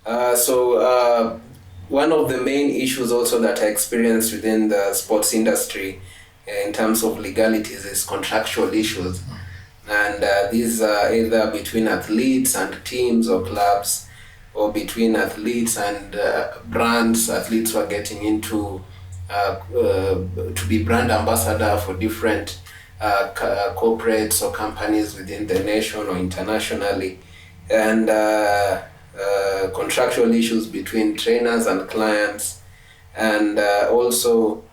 One of the main issues also that I experienced within the sports industry in terms of legalities is contractual issues. And these are either between athletes and teams or clubs, or between athletes and brands. Athletes who are getting into to be brand ambassador for different corporates or companies within the nation or internationally. And contractual issues between trainers and clients, and also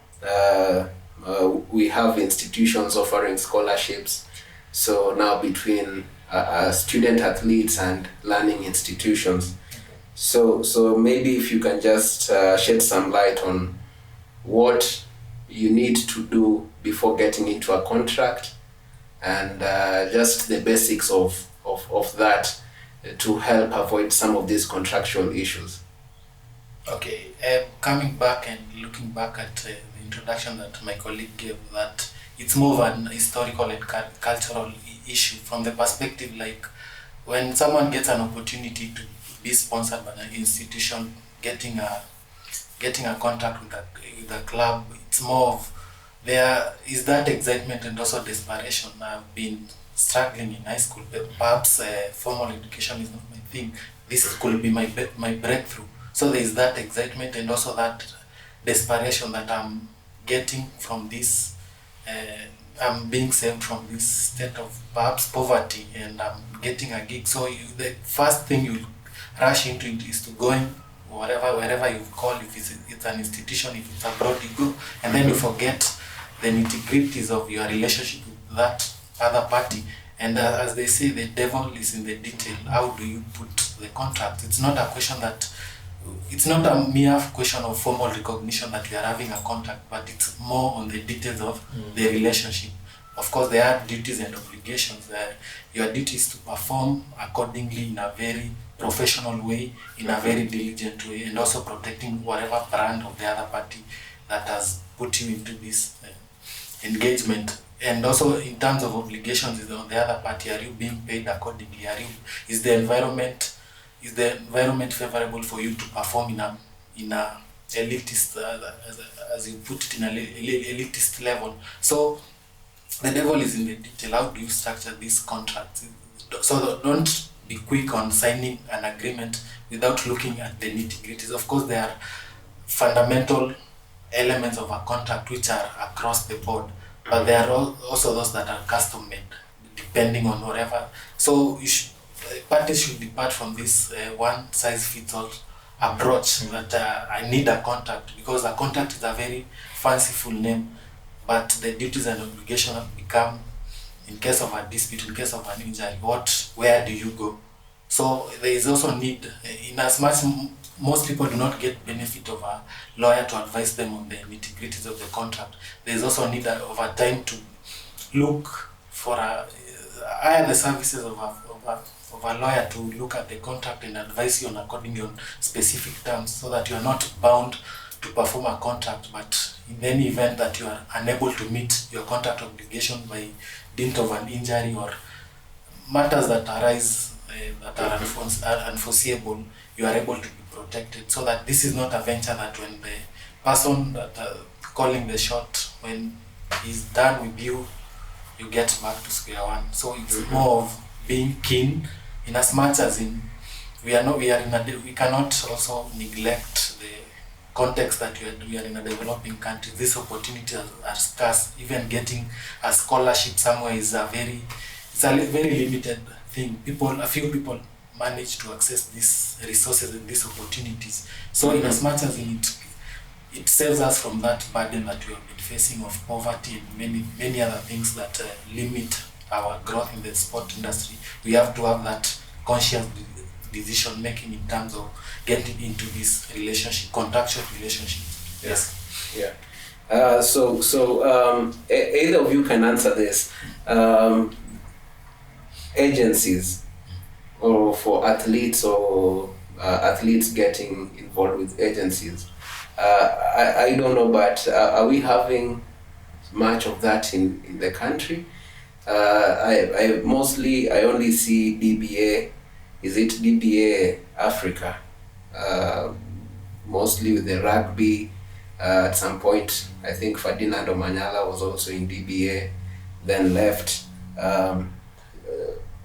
we have institutions offering scholarships. So now between student athletes and learning institutions. So maybe if you can just shed some light on what you need to do before getting into a contract, and just the basics of that to help avoid some of these contractual issues. Okay, coming back and looking back at the introduction that my colleague gave, that it's more of an historical and cultural issue from the perspective like when someone gets an opportunity to be sponsored by an institution, getting a contract with a club, it's more of there is that excitement and also desperation. I've been struggling in high school, perhaps formal education is not my thing. This could be my breakthrough. So there is that excitement and also that desperation that I'm getting from this. I'm being saved from this state of perhaps poverty, and I'm getting a gig. So the first thing you rush into it is to go in wherever you call, if it's an institution, if it's abroad, you go, and then you forget the nitty-gritties of your relationship with that other party. And as they say, the devil is in the detail. How do you put the contract? It's not a mere question of formal recognition that we are having a contract, but it's more on the details of the relationship. Of course, there are duties and obligations. Your duty is to perform accordingly in a very professional way, in a very diligent way, and also protecting whatever brand of the other party that has put you into this engagement. And also in terms of obligations is on the other party, are you being paid accordingly? Is the environment favorable for you to perform in a elitist, as you put it, in a elitist level? So the devil is in the detail. How do you structure these contracts? So don't be quick on signing an agreement without looking at the nitty-gritties. Of course, there are fundamental elements of a contract which are across the board, but there are also those that are custom made depending on whatever. So parties should depart from this one size fits all approach that I need a contract, because a contract is a very fanciful name, but the duties and obligations become, in case of a dispute, in case of an injury, where do you go? So there is also need, in as much most people do not get benefit of a lawyer to advise them on the nitty-gritties of the contract, there is also need over time to look for hire the services of a lawyer to look at the contract and advise you on accordingly on specific terms, so that you are not bound to perform a contract, but in any event that you are unable to meet your contract obligation by dint of an injury or matters that arise that are unforeseeable, you are able to be protected, so that this is not a venture that when the person that calling the shot, when he's done with you, you get back to square one. So it's more of being keen, in as much as in we cannot also neglect the context that we are in a developing country. These opportunities are scarce. Even getting a scholarship somewhere is a very limited thing. A few people manage to access these resources and these opportunities. So in as much as it saves us from that burden that we have been facing of poverty and many other things that limit our growth in the sport industry, we have to have that conscious decision making in terms of getting into this relationship, contractual relationship. Yes. Yeah. Either of you can answer this. Agencies, or for athletes, or athletes getting involved with agencies. I don't know, but are we having much of that in the country? I only see DBA. Is it DBA Africa? mostly with the rugby. At some point, I think Ferdinando Manyala was also in DBA, then left.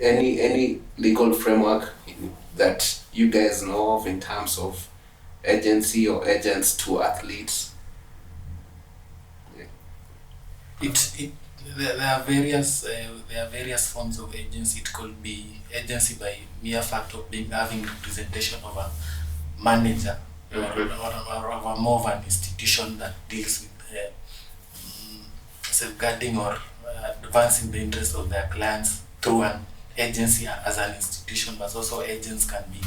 Any legal framework that you guys know of in terms of agency or agents to athletes? There are various forms of agency. It could be agency by mere fact of having representation of a manager, or more of an institution that deals with safeguarding or advancing the interests of their clients through an agency as an institution, but also agents can be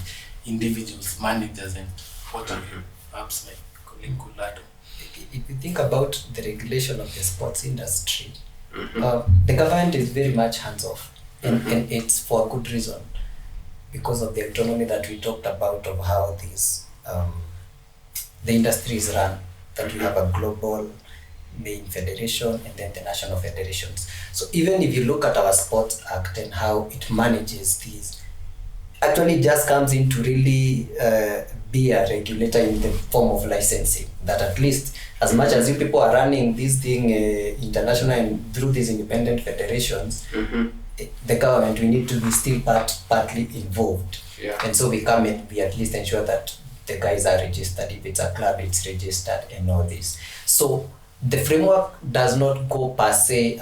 individuals, managers, and what have you. Perhaps my colleague could add. If you think about the regulation of the sports industry, the government is very much hands-off, and it's for a good reason, because of the autonomy that we talked about of how this the industry is run, that we have a global main federation and then the national federations. So even if you look at our Sports Act and how it manages these, actually just comes in to really be a regulator in the form of licensing, that at least as much as you people are running this thing international and through these independent federations, the government, we need to be still partly involved. And so we come and we at least ensure that the guys are registered. If it's a club, it's registered and all this. So the framework does not go per se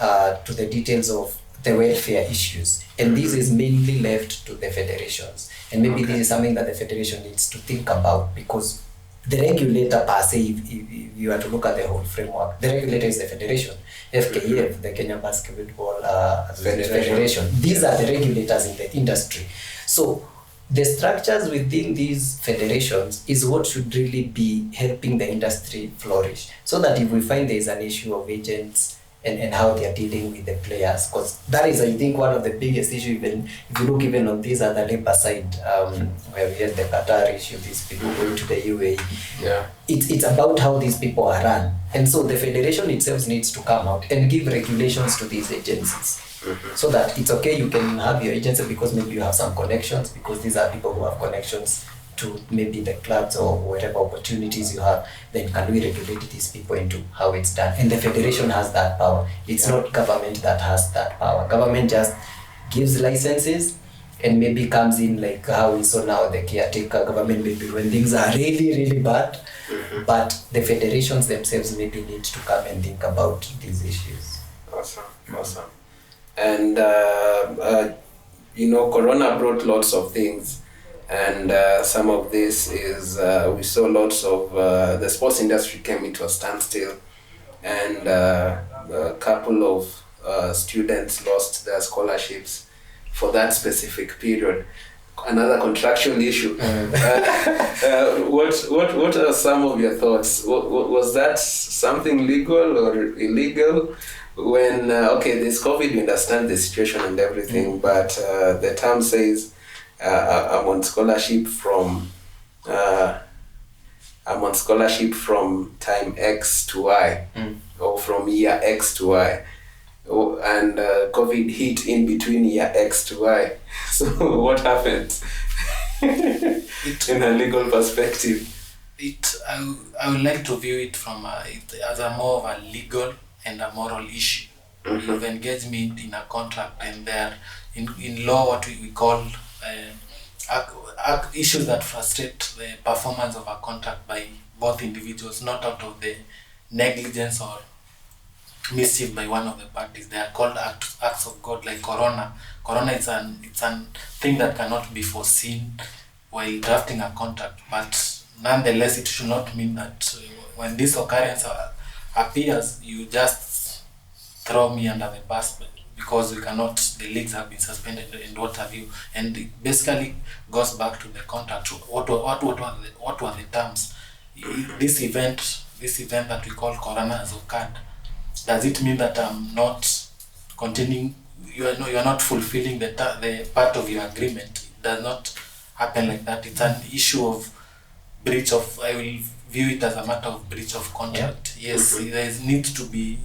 to the details of the welfare issues, and this is mainly left to the federations. And maybe this is something that the federation needs to think about, because the regulator per se, if you are to look at the whole framework, the regulator is the federation, FKF, the Kenya Basketball Federation. These are the regulators in the industry. So the structures within these federations is what should really be helping the industry flourish, so that if we find there is an issue of agents and how they are dealing with the players, because that is, I think, one of the biggest issues. Even if you look even on this other labor side, where we had the Qatar issue, these people going to the UAE, it's about how these people are run. And so the federation itself needs to come out and give regulations to these agencies, so that it's okay, you can have your agency because maybe you have some connections, because these are people who have connections to maybe the clubs or whatever opportunities you have. Then can we regulate these people into how it's done? And the federation has that power. It's not government that has that power. Government just gives licenses and maybe comes in, like how we saw now the caretaker government, maybe when things are really, really bad. But the federations themselves maybe need to come and think about these issues. Awesome. And Corona brought lots of things. And some of this is, we saw lots of, the sports industry came into a standstill, and a couple of students lost their scholarships for that specific period. Another contractual issue. What are some of your thoughts? Was that something legal or illegal? When, there's COVID, we understand the situation and everything, but the term says, I'm on scholarship from time X to Y, or from year X to Y, and COVID hit in between year X to Y. So what happened in a legal perspective? I would like to view it from as a more of a legal and a moral issue. You've engaged me in a contract, and there in law what we call issues that frustrate the performance of a contract by both individuals, not out of the negligence or mischief by one of the parties. They are called acts of God, like Corona. Corona is it's an thing that cannot be foreseen while drafting a contract, but nonetheless it should not mean that when this occurrence appears, you just throw me under the bus because the leagues have been suspended and what have you. And it basically goes back to the contract. What were the terms? This event that we call Corona has occurred. Does it mean that I'm not continuing? You are not fulfilling the part of your agreement? It does not happen like that. It's an issue of breach of. I will view it as a matter of breach of contract. Yeah. Yes, there needs to be.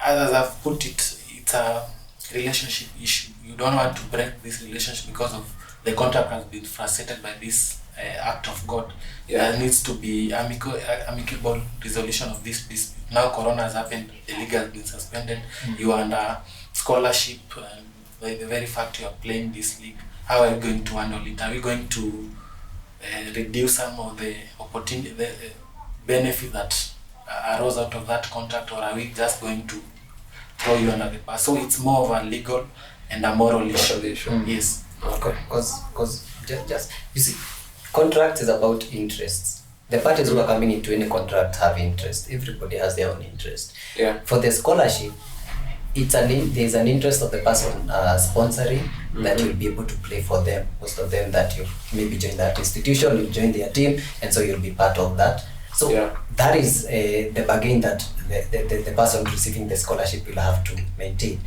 As I've put it, it's a relationship issue. You don't want to break this relationship because of the contract has been frustrated by this act of God. Yeah. There needs to be amicable resolution of this dispute. Now Corona has happened, the league has been suspended, you are under scholarship, and by the very fact you are playing this league, how are you going to handle it? Are we going to reduce some of the opportunity, the benefit that arose out of that contract, or are we just going to throw you under the bus? So it's more of a legal and a moral issue. Yes. Okay. Because just you see, contract is about interests. The parties who are coming into any contract have interest. Everybody has their own interest. Yeah. For the scholarship, there's an interest of the person sponsoring that you'll be able to play for them. Most of them that you maybe join that institution, you join their team, and so you'll be part of that. So that is the bargain that the person receiving the scholarship will have to maintain.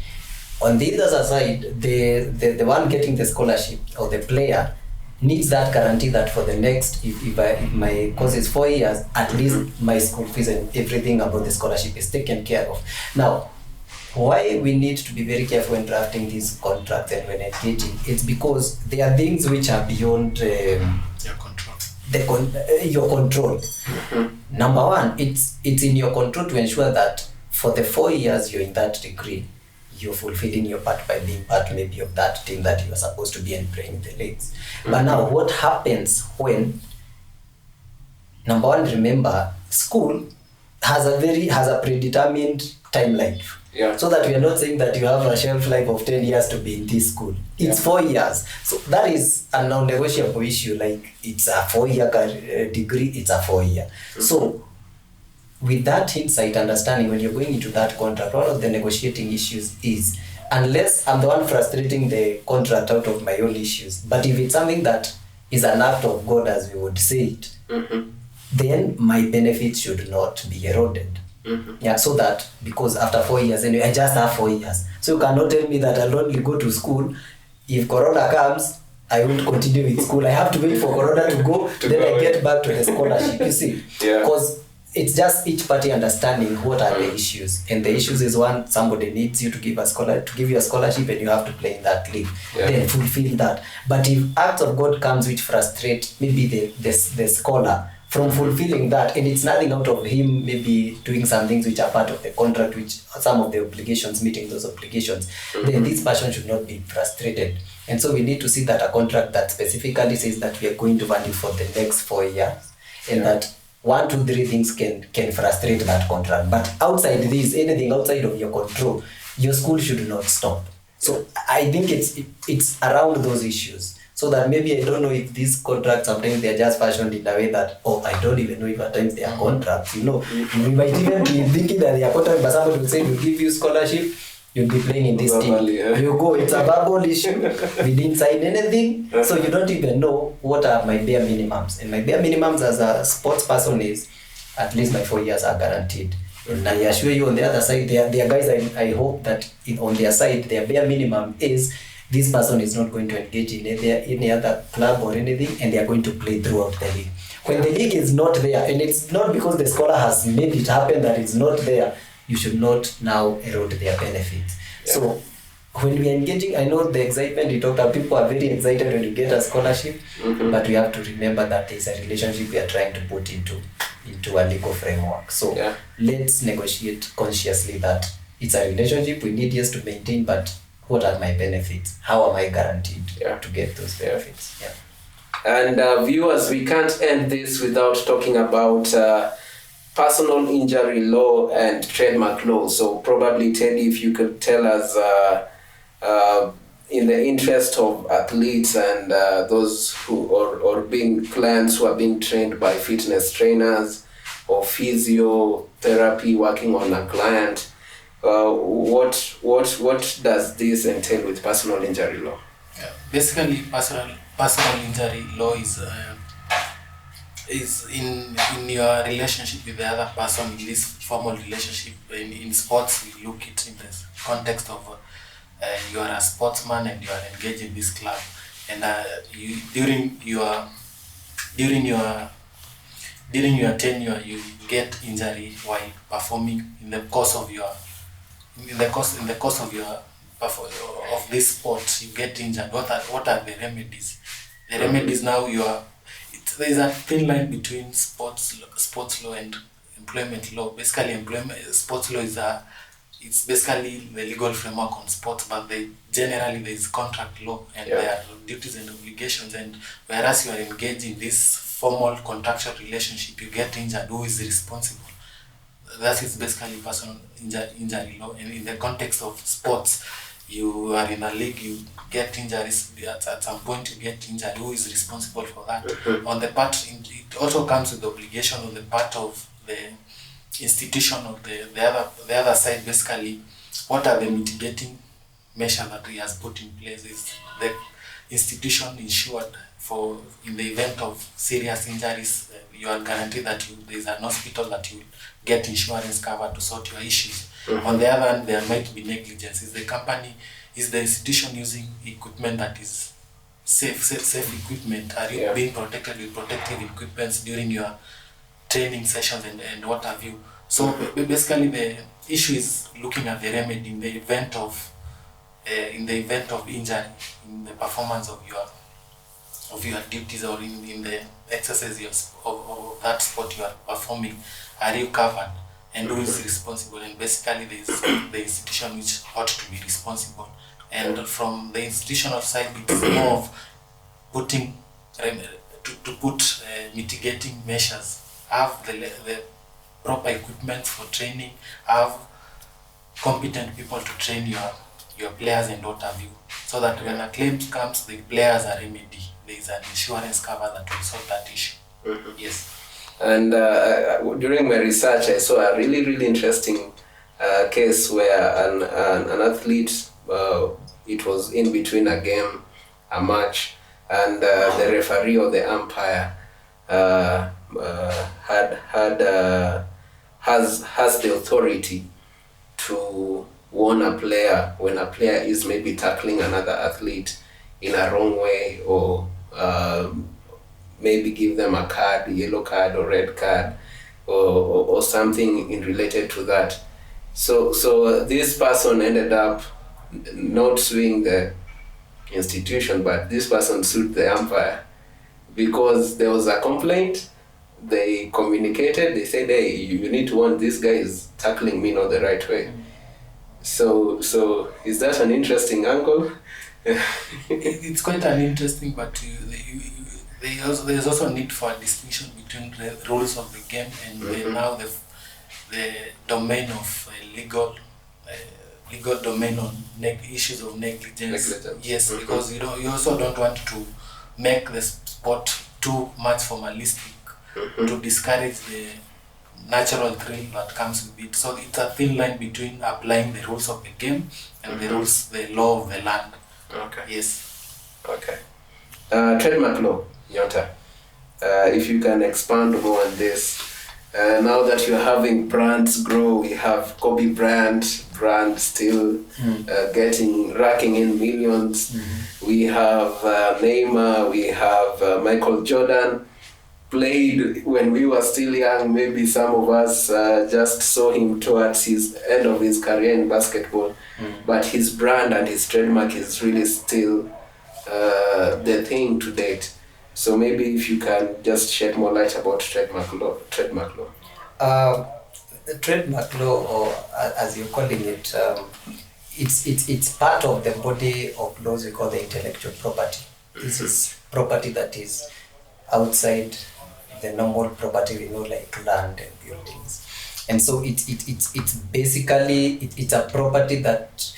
On the other side, the one getting the scholarship or the player needs that guarantee that for the next, if my course is 4 years, at least my school fees and everything about the scholarship is taken care of. Now, why we need to be very careful when drafting these contracts and when engaging, it's because there are things which are beyond Your control. Your control. Number one, it's in your control to ensure that for the 4 years you're in that degree, you're fulfilling your part by being part maybe of that team that you're supposed to be and playing the leagues. But now what happens when, number one, remember, school has a predetermined timeline. Yeah. So that we are not saying that you have a shelf life of 10 years to be in this school. It's 4 years. So that is a non-negotiable issue. Like, it's a 4-year degree, it's a 4 year. So with that insight, understanding, when you're going into that contract, one of the negotiating issues is, unless I'm the one frustrating the contract out of my own issues, but if it's something that is an act of God, as we would say it, then my benefits should not be eroded. Yeah, so that, because after 4 years, anyway, I just have 4 years. So you cannot tell me that I'll only go to school. If Corona comes, I won't continue with school. I have to wait for Corona to go, then I get back to the scholarship, you see. Because it's just each party understanding what are the issues. And the issues is, one, somebody needs you to give you a scholarship and you have to play in that league. Then fulfill that. But if acts of God comes which frustrate maybe the scholar from fulfilling that, and it's nothing out of him maybe doing some things which are part of the contract, which some of the obligations, meeting those obligations, then this person should not be frustrated. And so we need to see that a contract that specifically says that we are going to value for the next 4 years, and that 1, 2, 3 things can frustrate that contract. But outside this, anything outside of your control, your school should not stop. So I think it's around those issues. So that maybe, I don't know if these contracts, sometimes they are just fashioned in a way that, I don't even know if at times they are contracts, you know. We might even be thinking that they are contracts, but somebody will say, we'll give you scholarship, you'll be playing in this team. You go, it's a verbal issue, we didn't sign anything, so you don't even know what are my bare minimums. And my bare minimums as a sports person is, at least my 4 years are guaranteed. And I assure you, on the other side, there are guys, I hope that on their side, their bare minimum is, this person is not going to engage in any other club or anything, and they are going to play throughout the league. When the league is not there, and it's not because the scholar has made it happen that it's not there, you should not now erode their benefits. So when we are engaging, I know the excitement you talked about, people are very excited when you get a scholarship, but we have to remember that there's a relationship we are trying to put into a legal framework. So let's negotiate consciously that it's a relationship we need to maintain, but what are my benefits? How am I guaranteed to get those benefits? And viewers, we can't end this without talking about personal injury law and trademark law. So probably, Teddy, if you could tell us, in the interest of athletes and those who or being clients who are being trained by fitness trainers or physiotherapy working on a client, what does this entail with personal injury law? Basically, personal injury law is in your relationship with the other person, in this formal relationship. In sports, we look it in the context of you are a sportsman and you are engaged in this club, and during your tenure you get injury while performing in the course of this sport. You get injured. What are the remedies? The remedies now, there's a thin line between sports law and employment law. Basically, sports law it's basically the legal framework on sports, but generally there is contract law, and there are duties and obligations. And whereas you are engaged in this formal contractual relationship, you get injured, who is responsible? That is basically personal injury law. And in the context of sports, you are in a league, you get injuries, at some point you get injured, who is responsible for that? On the part, it also comes with the obligation on the part of the institution or the other side. Basically, what are the mitigating measures that he has put in place? Is the institution insured for, in the event of serious injuries, you are guaranteed that there is an hospital that you get insurance cover to sort your issues. On the other hand, there might be negligence. Is the institution using equipment that is safe equipment? Are you being protected with protective equipment during your training sessions and what have you? So basically, the issue is looking at the remedy in the event of injury, in the performance of your duties, or in the exercise of that sport you are performing. Are you covered? And who is responsible? And basically, there is the institution which ought to be responsible. And from the institutional side, it's more of putting mitigating measures. Have the proper equipment for training. Have competent people to train your players and what have you, so that when a claim comes, the players are remedy. There is an insurance cover that will solve that issue. Yes. And during my research, I saw a really, really interesting case where an athlete, it was in between a game, a match, and the referee or the umpire has the authority to warn a player when a player is maybe tackling another athlete in a wrong way, or maybe give them a card, yellow card or red card, or something in related to that. So this person ended up not suing the institution, but this person sued the umpire because there was a complaint. They communicated, they said, hey, you need to warn this guy is tackling me not the right way. So is that an interesting angle? It's quite an interesting, but there's also a need for a distinction between the rules of the game and now the domain of legal domain on issues of negligence. Yes, because you also don't want to make the sport too much formalistic to discourage the natural thrill that comes with it. So it's a thin line between applying the rules of the game and the law of the land. Okay. Yes. Okay. Trademark law, Nyota. If you can expand more on this. Now that you're having brands grow, we have Kobe brand still racking in millions. We have Neymar, we have Michael Jordan. Played when we were still young. Maybe some of us just saw him towards his end of his career in basketball, but his brand and his trademark is really still the thing to date. So maybe if you can just shed more light about trademark law. Trademark law, or as you're calling it, it's part of the body of laws we call the intellectual property. This is property that is outside the normal property we know, like land and buildings. And so it's basically it's a property that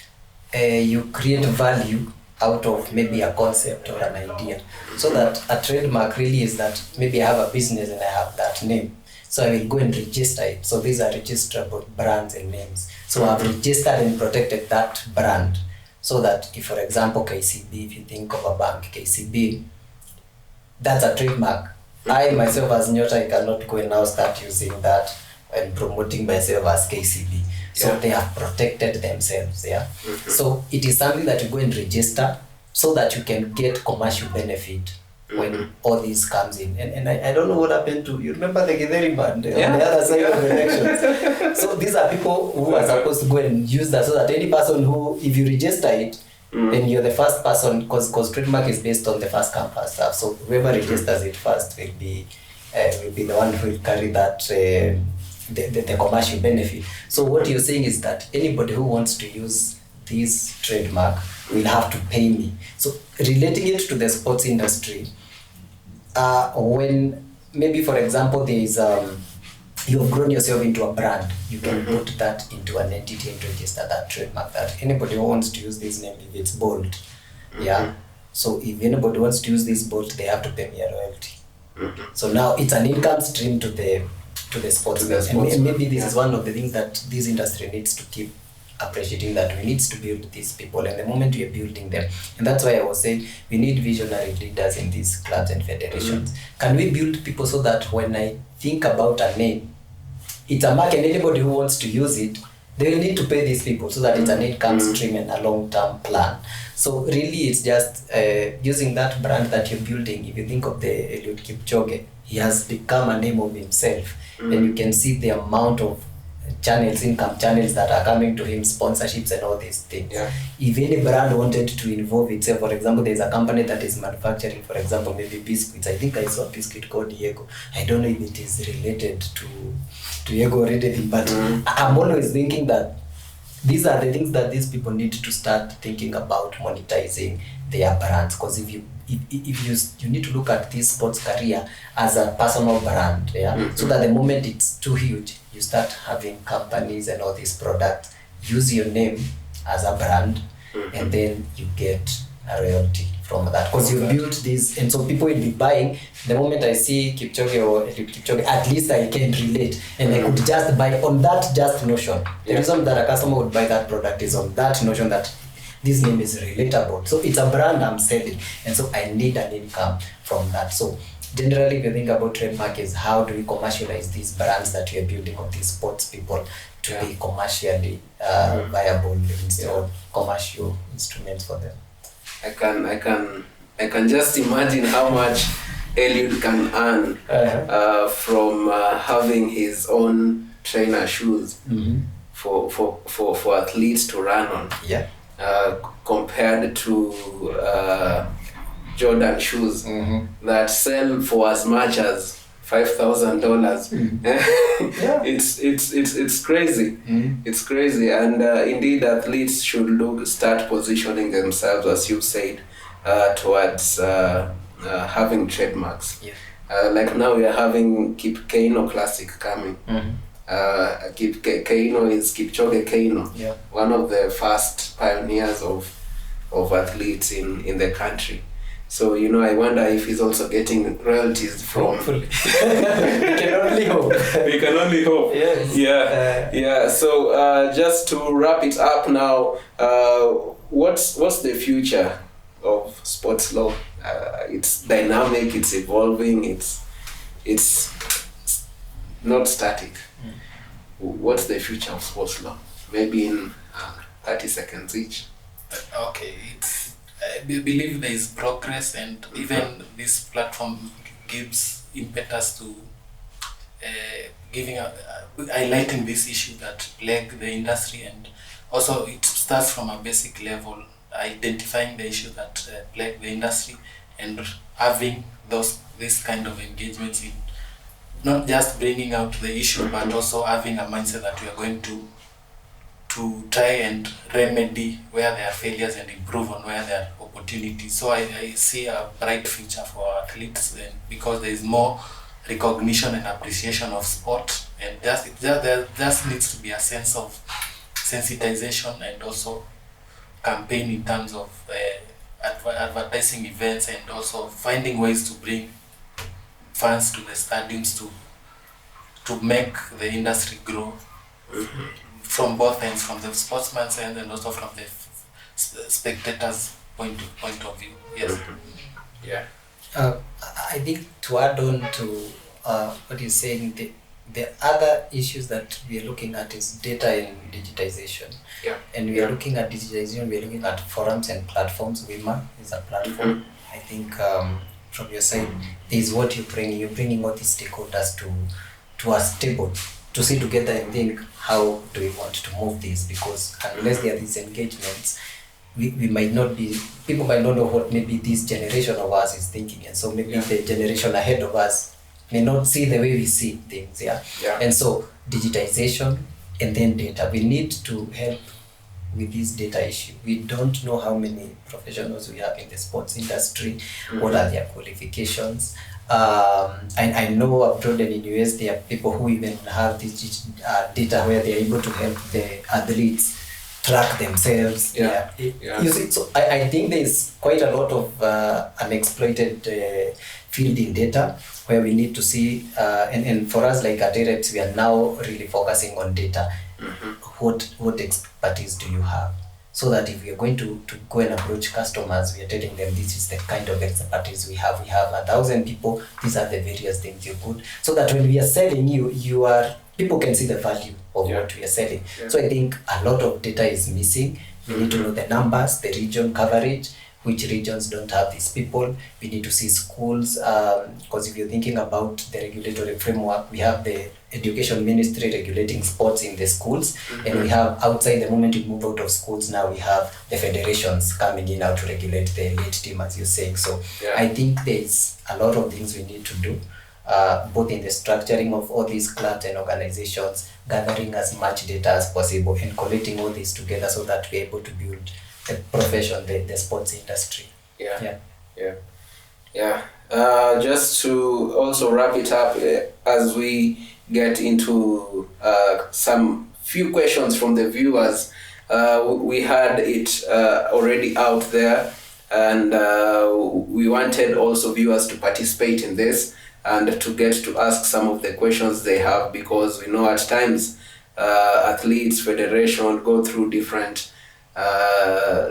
you create value out of maybe a concept or an idea. So that a trademark really is that maybe I have a business and I have that name, so I will go and register it. So these are registrable brands and names. So I've registered and protected that brand, so that if, for example, KCB, if you think of a bank, KCB, that's a trademark. I myself as Nyota, I cannot go and now start using that and promoting myself as KCB. So they have protected themselves. So it is something that you go and register so that you can get commercial benefit when all this comes in. And I don't know what happened to, you remember the Githeri band on the other side of the elections? So these are people who are supposed to go and use that, so that any person who, if you register it, then you're the first person, because trademark is based on the first come first serve. So whoever registers it first will be the one who will carry that the commercial benefit. So what you're saying is that anybody who wants to use this trademark will have to pay me. So relating it to the sports industry, when maybe for example there is you have grown yourself into a brand, you can put that into an entity and register that trademark, that anybody who wants to use this name, if it's bold, so if anybody wants to use this bold, they have to pay me a royalty. So now it's an income stream to the sportsmen. And maybe this is one of the things that this industry needs to keep appreciating, that we need to build these people, and the moment we are building them, and that's why I was saying we need visionary leaders in these clubs and federations. Can we build people so that when I think about a name, it's a mark, and anybody who wants to use it, they will need to pay these people so that it's an income stream and a long-term plan. So really it's just using that brand that you're building. If you think of the Eliud Kipchoge, he has become a name of himself, and you can see the amount of channels, income channels that are coming to him, sponsorships and all these things. If any brand wanted to involve itself, for example, there's a company that is manufacturing, for example, maybe biscuits. I think I saw a biscuit called Diego. I don't know if it is related to Diego or anything, but I'm always thinking that these are the things that these people need to start thinking about monetizing their brands. Because if you need to look at this sports career as a personal brand, so that the moment it's too huge, you start having companies and all these products use your name as a brand, and then you get a royalty from that, because you built this, and so people will be buying. The moment I see Kipchoge or Kipchoge, at least I can relate, and I could just buy on that just notion. The reason that a customer would buy that product is on that notion that this name is relatable. So it's a brand I'm selling, and so I need an income from that. So generally, if you think about trademark, is how do we commercialize these brands that we are building of these sports people to be commercially viable instead of commercial instruments for them. I can just imagine how much Eliud can earn from having his own trainer shoes for athletes to run on. Compared to Jordan shoes that sell for as much as $5,000. It's crazy. It's crazy, and indeed athletes should start positioning themselves, as you said, towards having trademarks. Like now we are having Keino Classic coming. Keino is Kipchoge Keino, one of the first pioneers of athletes in the country. So, I wonder if he's also getting royalties from... We can only hope. We can only hope. Yes. So, just to wrap it up now, what's the future of sports law? It's dynamic, it's evolving, it's not static. What's the future of sports law? Maybe in 30 seconds each. Okay, I believe there is progress, and even this platform gives impetus to highlighting this issue that plague the industry, and also it starts from a basic level, identifying the issue that plague the industry, and having this kind of engagements in not just bringing out the issue, but also having a mindset that we are going to try and remedy where there are failures and improve on where there are opportunities. So I see a bright future for athletes, and because there is more recognition and appreciation of sport, and there just needs to be a sense of sensitization and also campaign in terms of advertising events, and also finding ways to bring fans to the stadiums to make the industry grow. From both ends, from the sportsman's end and also from the spectator's point of view. Yes. I think to add on to what you're saying, the other issues that we are looking at is data and digitization. And we are looking at digitization, we are looking at forums and platforms. WIMA is a platform. I think from your side, there is what you're bringing all these stakeholders to a table to sit together and think, how do we want to move this? Because unless there are these engagements, we might not be, people might not know what maybe this generation of us is thinking, and so maybe the generation ahead of us may not see the way we see things. And so digitization and then data, we need to help with this data issue. We don't know how many professionals we have in the sports industry, what are their qualifications. I know abroad and in US there are people who even have this data where they are able to help the athletes track themselves. You see, so I think there's quite a lot of unexploited field in data where we need to see, and for us like at IAAF, we are now really focusing on data. What expertise do you have? So that if we are going to go and approach customers, we are telling them this is the kind of expertise we have. We have 1,000 people. These are the various things you put. So that when we are selling people can see the value of what we are selling. So I think a lot of data is missing. We need to know the numbers, the region coverage, which regions don't have these people. We need to see schools, because if you're thinking about the regulatory framework, we have the Education Ministry regulating sports in the schools, and we have outside, the moment you move out of schools, now we have the federations coming in now to regulate the elite team, as you're saying. So I think there's a lot of things we need to do, both in the structuring of all these clubs and organizations, gathering as much data as possible and collecting all this together so that we're able to build the profession, the sports industry. Just to also wrap it up, as we get into some few questions from the viewers, we had it already out there, and we wanted also viewers to participate in this and to get to ask some of the questions they have, because we know at times athletes, federation go through different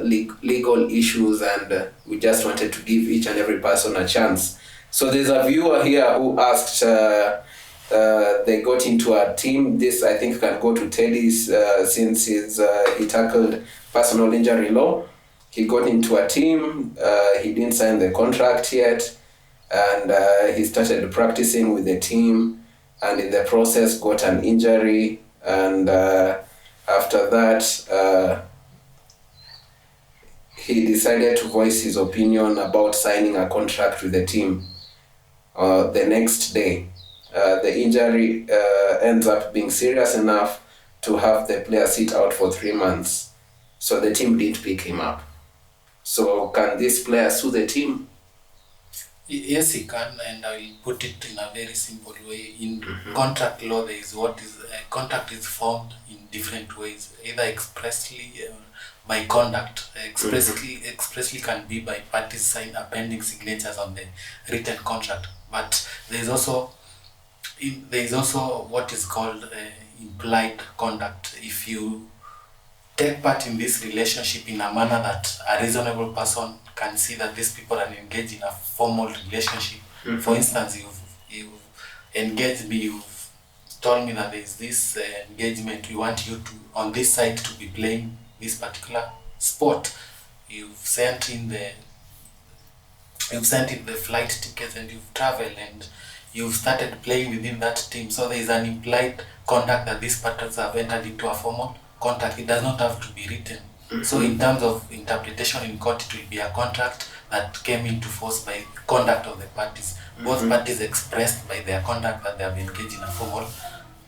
legal issues, and we just wanted to give each and every person a chance. So there's a viewer here who asked, they got into a team. This I think can go to Teddy's, since he tackled personal injury law. He got into a team, he didn't sign the contract yet, and he started practicing with the team, and in the process got an injury, and after that he decided to voice his opinion about signing a contract with the team. The next day, the injury ends up being serious enough to have the player sit out for 3 months. So the team didn't pick him up. So can this player sue the team? Yes, he can, and I will put it in a very simple way. In contract law, there is contract is formed in different ways, either expressly or by conduct. Expressly can be by parties sign appending signatures on the written contract, but there is also what is called implied conduct. If you take part in this relationship in a manner that a reasonable person can see that these people are engaged in a formal relationship. For instance, you've engaged me, you've told me that there is this engagement, we want you to, on this side, to be playing this particular sport. You've sent in the flight tickets, and you've traveled, and you've started playing within that team. So there is an implied conduct that these parties have entered into a formal contract. It does not have to be written. So in terms of interpretation in court, it will be a contract that came into force by conduct of the parties. Both parties expressed by their conduct that they have engaged in a formal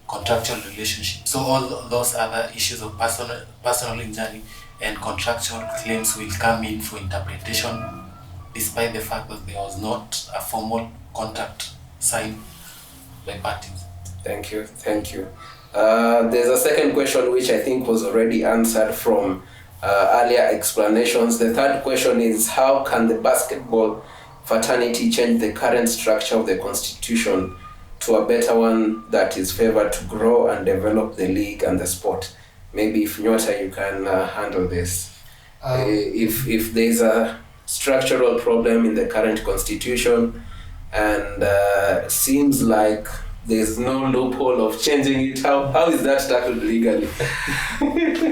contractual relationship. So all those other issues of personal injury and contractual claims will come in for interpretation, despite the fact that there was not a formal contract signed by parties. Thank you. There's a second question which I think was already answered from earlier explanations. The third question is, how can the basketball fraternity change the current structure of the constitution to a better one that is favored to grow and develop the league and the sport? Maybe if Nyota, you can handle this. If there's a structural problem in the current constitution, and seems like there's no loophole of changing it, how is that tackled legally?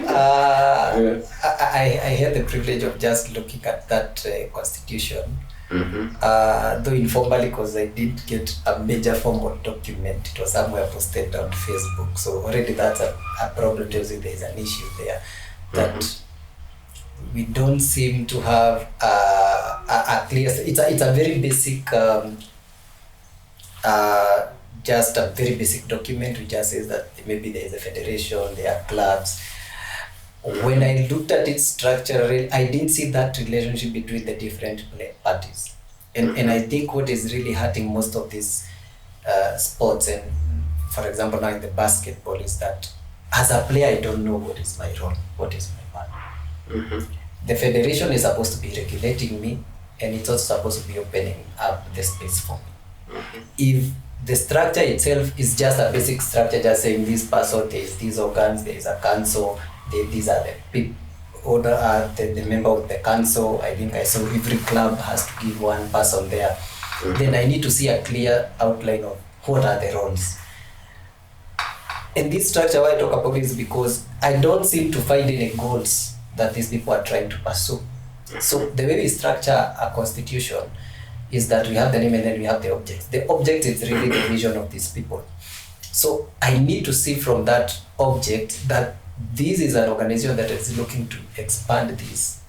I had the privilege of just looking at that constitution, though informally, because I did get a major formal document. It was somewhere posted on Facebook, so already that's a problem. Tells you there's an issue there that we don't seem to have a clear. It's a very basic, just a very basic document which just says that maybe there is a federation, there are clubs. When I looked at its structure, I didn't see that relationship between the different parties. And I think what is really hurting most of these sports, and for example now in the basketball, is that as a player I don't know what is my role, what is my part. The federation is supposed to be regulating me, and it's also supposed to be opening up the space for me. If the structure itself is just a basic structure, just saying this person, there is these organs, there is a council, these are the people, order the member of the council. I think I saw every club has to give one person there. Then I need to see a clear outline of what are the roles. And this structure, why I talk about it is because I don't seem to find any goals that these people are trying to pursue. So the way we structure a constitution is that we have the name and then we have the object. The object is really the vision of these people. So I need to see from that object that this is an organization that is looking to expand this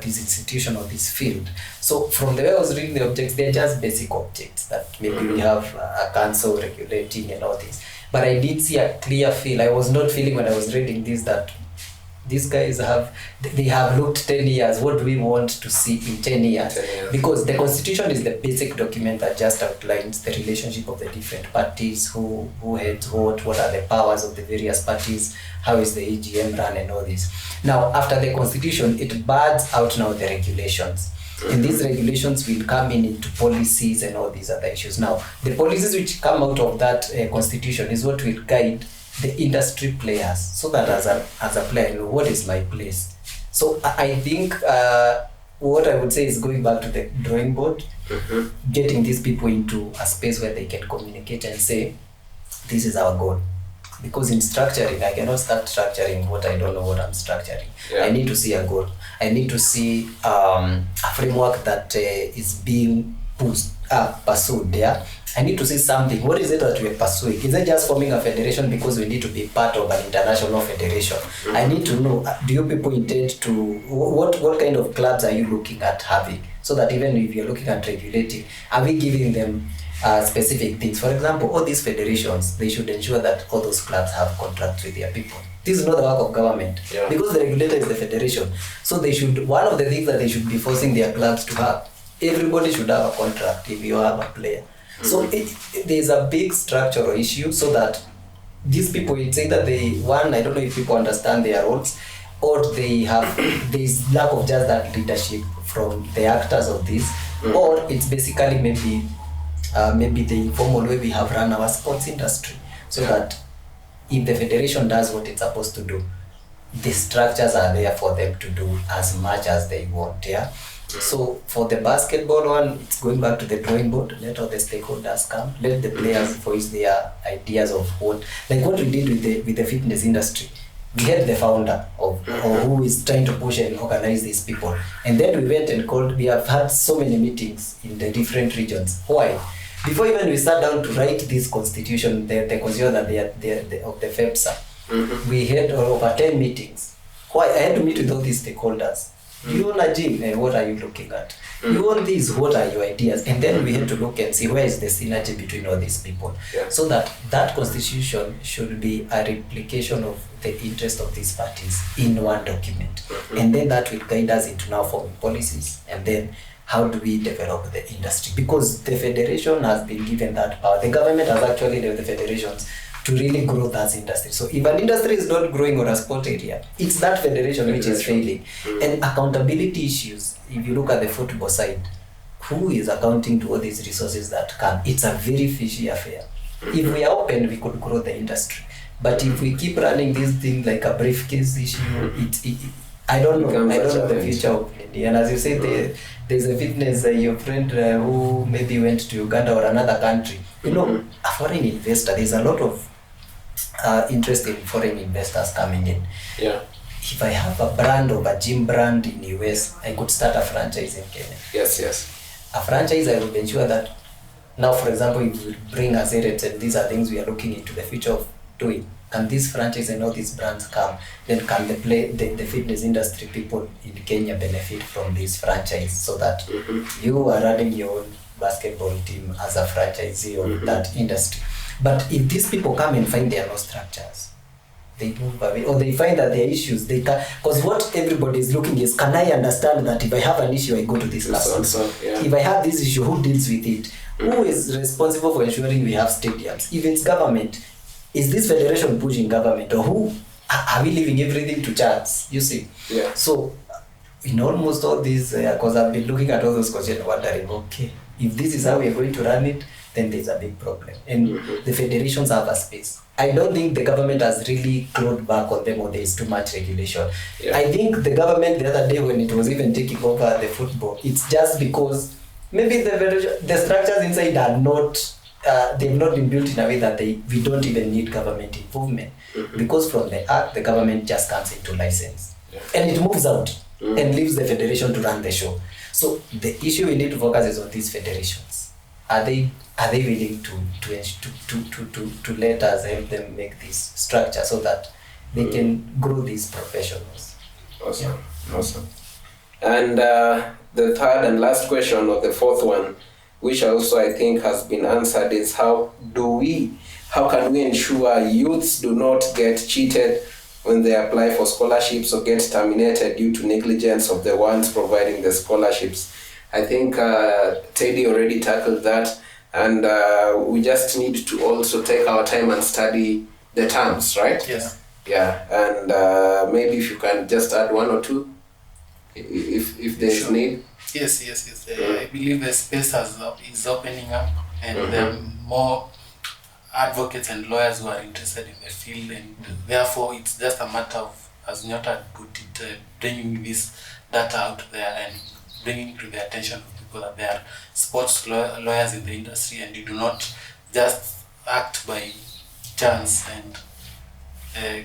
institution or this field. So from the way I was reading the objects, they're just basic objects that maybe we have a council regulating and all this. But I did see a clear feel. I was not feeling when I was reading this that these guys they have looked 10 years. What do we want to see in 10 years? 10 years. Because the constitution is the basic document that just outlines the relationship of the different parties, who heads what are the powers of the various parties, how is the AGM run and all this. Now, after the constitution, it birds out now the regulations. And these regulations will come into policies and all these other issues. Now, the policies which come out of that constitution is what will guide the industry players, so that as a player, you know, what is my place? So I think what I would say is going back to the drawing board, getting these people into a space where they can communicate and say, this is our goal. Because in structuring, I cannot start structuring what I don't know what I'm structuring. Yeah. I need to see a goal. I need to see a framework that is being pursued there. I need to see something. What is it that we're pursuing? Is it just forming a federation because we need to be part of an international federation? I need to know, do you people intend to, what kind of clubs are you looking at having? So that even if you're looking at regulating, are we giving them specific things? For example, all these federations, they should ensure that all those clubs have contracts with their people. This is not the work of government, because the regulator is the federation. So they should, one of the things that they should be forcing their clubs to have, everybody should have a contract if you have a player. So there's a big structural issue, so that these people, it's either I don't know if people understand their roles, or there's lack of just that leadership from the actors of this, or it's basically maybe the informal way we have run our sports industry, so that if the federation does what it's supposed to do, the structures are there for them to do as much as they want. So for the basketball one, it's going back to the drawing board. Let all the stakeholders come. Let the players voice their ideas of what we did with the fitness industry. We had the founder of who is trying to push and organize these people, and then we went and called. We have had so many meetings in the different regions. Why? Before even we sat down to write this constitution, the constitution that of the FEPSA, we had over 10 meetings. Why? I had to meet with all these stakeholders. You want a gym, what are you looking at? You want this, what are your ideas? And then we had to look and see where is the synergy between all these people. So that constitution should be a replication of the interest of these parties in one document. And then that will guide us into now forming policies. And then how do we develop the industry? Because the federation has been given that power. The government has actually left the federations to really grow that industry. So if an industry is not growing on a sport area, it's that federation which is failing. And accountability issues, if you look at the football side, who is accounting to all these resources that come? It's a very fishy affair. If we are open, we could grow the industry. But if we keep running this thing like a briefcase issue, I don't know the future of India. And as you say, there's a fitness, your friend who maybe went to Uganda or another country. You know, a foreign investor, there's a lot of interest in foreign investors coming in. If I have a brand of a gym brand in US, I could start a franchise in Kenya. Yes. A franchise, I would ensure that now, for example, if we bring Azerets and these are things we are looking into the future of doing, can this franchise and all these brands come? Then can the fitness industry people in Kenya benefit from this franchise so that you are running your own basketball team as a franchisee of that industry? But if these people come and find there are no structures, they move away, or they find that there are issues, they can, because what everybody is looking is, can I understand that if I have an issue, I go to this person? If I have this issue, who deals with it? Who is responsible for ensuring we have stadiums? If it's government, is this federation pushing government, or who? Are we leaving everything to chance? You see? Yeah. So, in almost all these, because I've been looking at all those questions and wondering, okay, if this is how we're going to run it, then there's a big problem. And the federations have a space. I don't think the government has really clawed back on them, or there is too much regulation. Yeah. I think the government the other day, when it was even taking over the football, it's just because maybe the structures inside are not, they've not been built in a way that we don't even need government involvement. Because from the act, the government just comes into license. Yeah. And it moves out and leaves the federation to run the show. So the issue we need to focus is on these federations. Are they willing to let us help them make this structure so that they can grow these professionals? Awesome. Yeah. Awesome. And the third and last question, or the fourth one, which also I think has been answered, is how can we ensure youths do not get cheated when they apply for scholarships or get terminated due to negligence of the ones providing the scholarships? I think Teddy already tackled that, and we just need to also take our time and study the terms, right? Yes. Yeah, and maybe if you can just add one or two, if there's need. Yes. I believe the space is opening up, and there are more advocates and lawyers who are interested in the field, and therefore it's just a matter of, as Nyota put it, bringing this data out there and bringing to the attention of people that there are sports lawyers in the industry, and you do not just act by chance and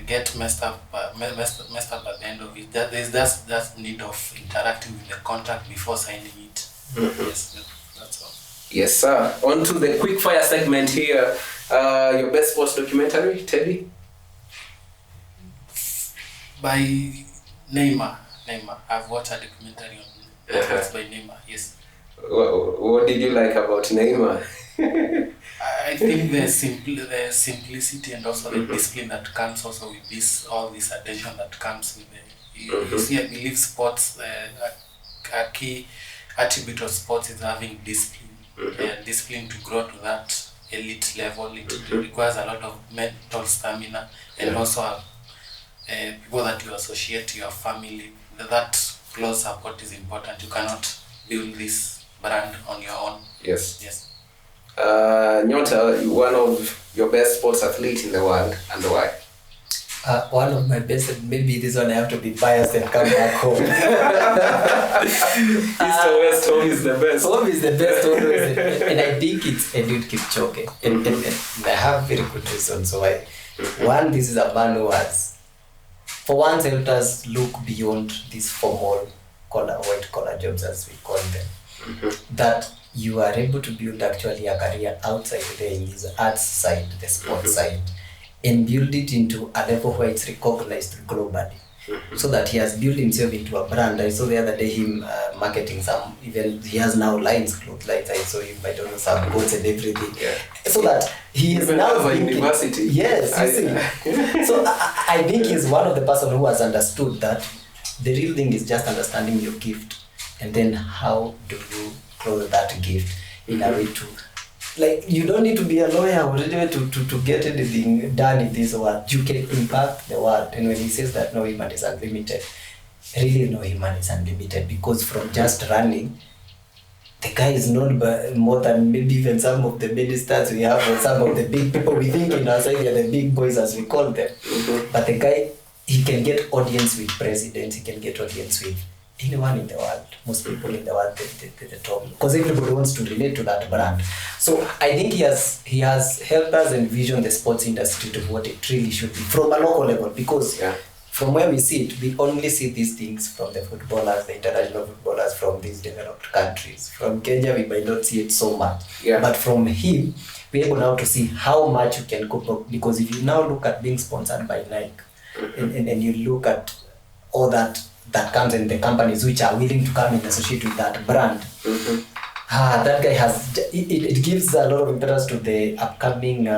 get messed up at the end of it. There's that need of interacting with the contract before signing it. Yes, that's all. Yes, sir. On to the quick fire segment here. Your best sports documentary, Teddy? By Neymar. I've watched a documentary on Netflix by Neymar. Yes. What did you like about Neymar? I think the simplicity and also the discipline that comes also with all this attention that comes with it. You see, I believe sports, a key attribute of sports is having discipline. And discipline to grow to that elite level, it requires a lot of mental stamina, and also people that you associate to your family. That close support is important. You cannot build this brand on your own. Yes. Nyota, one of your best sports athletes in the world, and why? One of my best, maybe this one I have to be biased and come back home. East or West, home is the best. Home is the best always. And I think it's Eliud Kipchoge. And I have very good reasons why. One, this is a man who has, for once, helped us look beyond these formal white-collar jobs, as we call them. That you are able to build actually a career outside there in this arts side, the sports side, and build it into a level where it's recognized globally. So that he has built himself into a brand. I saw the other day him marketing some, even he has now clothes lines. I saw him, I don't know, some coats and everything. Yeah. So that he is now a university. Yes, you see. So I think he's one of the person who has understood that the real thing is just understanding your gift, and then how do you close that gift in a way to, like, you don't need to be a lawyer or to get anything done in this world. You can impact the world. And when he says that no human is unlimited, really no human is unlimited, because from just running, the guy is known by more than maybe even some of the ministers we have, or some of the big people we think in our side are the big boys, as we call them. But the guy, he can get audience with presidents, he can get audience with anyone in the world, most people in the world, the top, because everybody wants to relate to that brand. So I think he has helped us envision the sports industry to what it really should be from a local level, because from where we see it, we only see these things from the footballers, the international footballers from these developed countries. From Kenya, we might not see it so much. Yeah. But from him, we're able now to see how much you can cope up. Because if you now look at being sponsored by Nike, and you look at all that comes in the companies which are willing to come and associate with that brand, that guy has, it gives a lot of impetus to the upcoming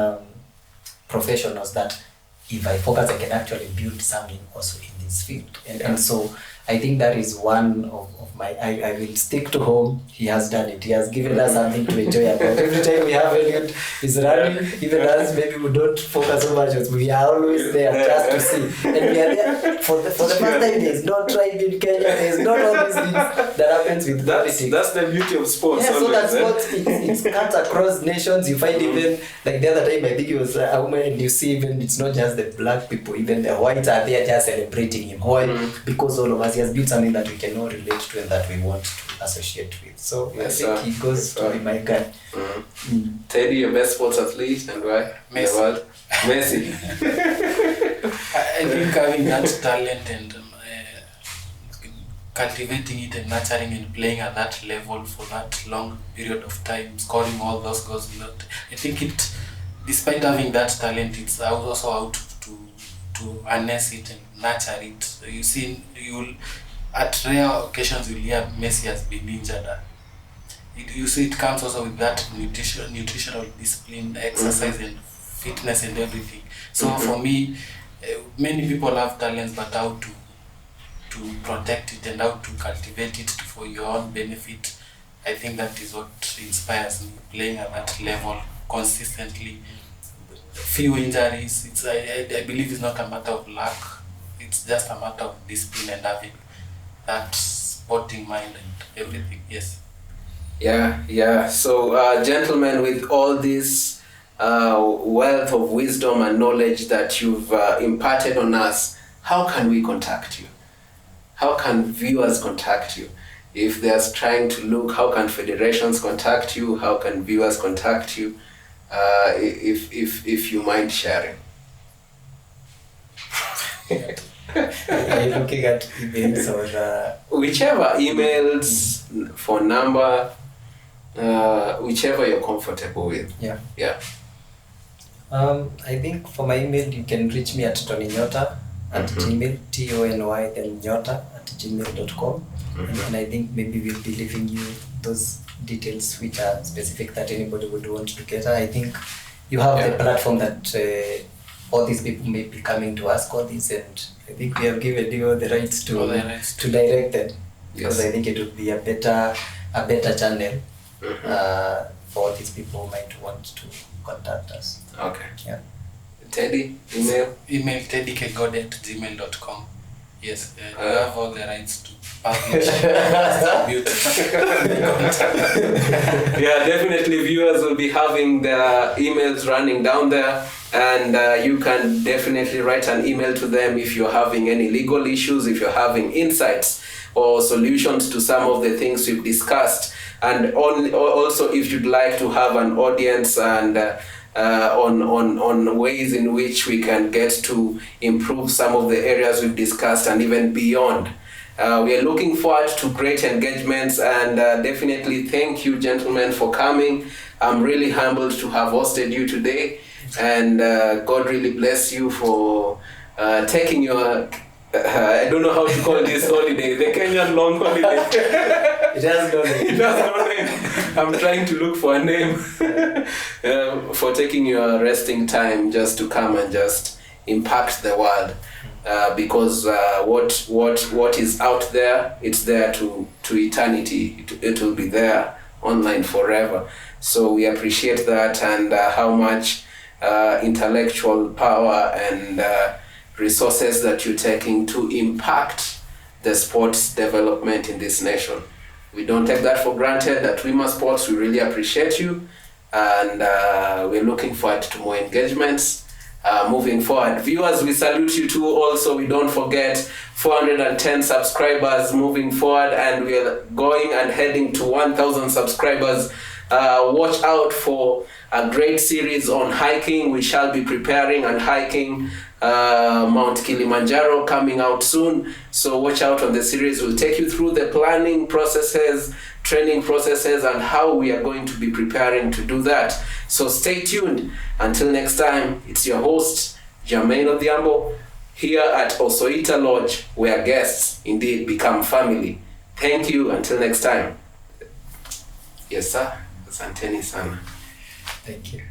professionals that if I focus, I can actually build something also in this field. And so I think that is one of my, I will stick to home. He has done it. He has given us something to enjoy about. Every time we have Elliot is running, even us, maybe we don't focus so much, we are always there just to see. And we are there for the first time. There's no tribe in Kenya, there's not all these things that happens with politics. That's the beauty of sports. Yeah, so that sports, it cuts across nations. You find even, like the other time, I think it was a woman, and you see even, it's not just the black people, even the whites are there just celebrating him. Why? Because all of us, he has built something that we can all relate to and that we want to associate with. So Yes, I think he goes to be my guy. Teddy, your best sports athlete, and why? Messi. In the world? Messi. I think having that talent and cultivating it and nurturing and playing at that level for that long period of time, scoring all those goals, I think it, despite having that talent, it's also out to harness it and nurture it. You see, at rare occasions you'll hear Messi has been injured. You see, it comes also with that nutritional discipline, exercise and fitness and everything. So for me, many people have talents, but how to protect it and how to cultivate it for your own benefit, I think that is what inspires me, playing at that level consistently. Few injuries, I believe it's not a matter of luck, it's just a matter of discipline and having that sporting mind and everything. Yes. Yeah. So, gentlemen, with all this wealth of wisdom and knowledge that you've imparted on us, how can we contact you? How can viewers contact you? If they're trying to look, how can federations contact you? How can viewers contact you? If you mind sharing. Are you looking at emails or whichever, emails, phone number, whichever you're comfortable with. Yeah. I think for my email you can reach me at tonynyota at gmail, TONY then nyota at gmail.com. And I think maybe we'll be leaving you those details which are specific that anybody would want to get. I think you have the platform that all these people may be coming to ask all this, and I think we have given you the rights to direct them, because I think it would be a better channel for these people who might want to contact us. Okay. Yeah. Teddy, email? Email teddykegode@gmail.com. Yes, you have all the rights to publish, distribute. Yeah, definitely viewers will be having their emails running down there, and you can definitely write an email to them if you're having any legal issues, if you're having insights or solutions to some of the things we've discussed, and also if you'd like to have an audience and on ways in which we can get to improve some of the areas we've discussed and even beyond. We are looking forward to great engagements, and definitely thank you, gentlemen, for coming. I'm really humbled to have hosted you today, and God really bless you for taking your I don't know how to call this holiday, the Kenyan long holiday. It has no name. It has no name. I'm trying to look for a name. For taking your resting time just to come and just impact the world. Because what is out there, it's there to eternity. It will be there online forever. So we appreciate that, and how much intellectual power and resources that you're taking to impact the sports development in this nation. We don't take that for granted. At Wima Sports, we really appreciate you, and we're looking forward to more engagements moving forward. Viewers, we salute you too. Also, we don't forget 410 subscribers moving forward, and we are going and heading to 1,000 subscribers. Watch out for a great series on hiking. We shall be preparing and hiking Mount Kilimanjaro coming out soon. So watch out on the series. We'll take you through the planning processes, training processes, and how we are going to be preparing to do that. So stay tuned. Until next time, it's your host, Jermaine Odhiambo, here at Osoita Lodge, where guests indeed become family. Thank you. Until next time. Yes, sir. Asanteni sana. Thank you.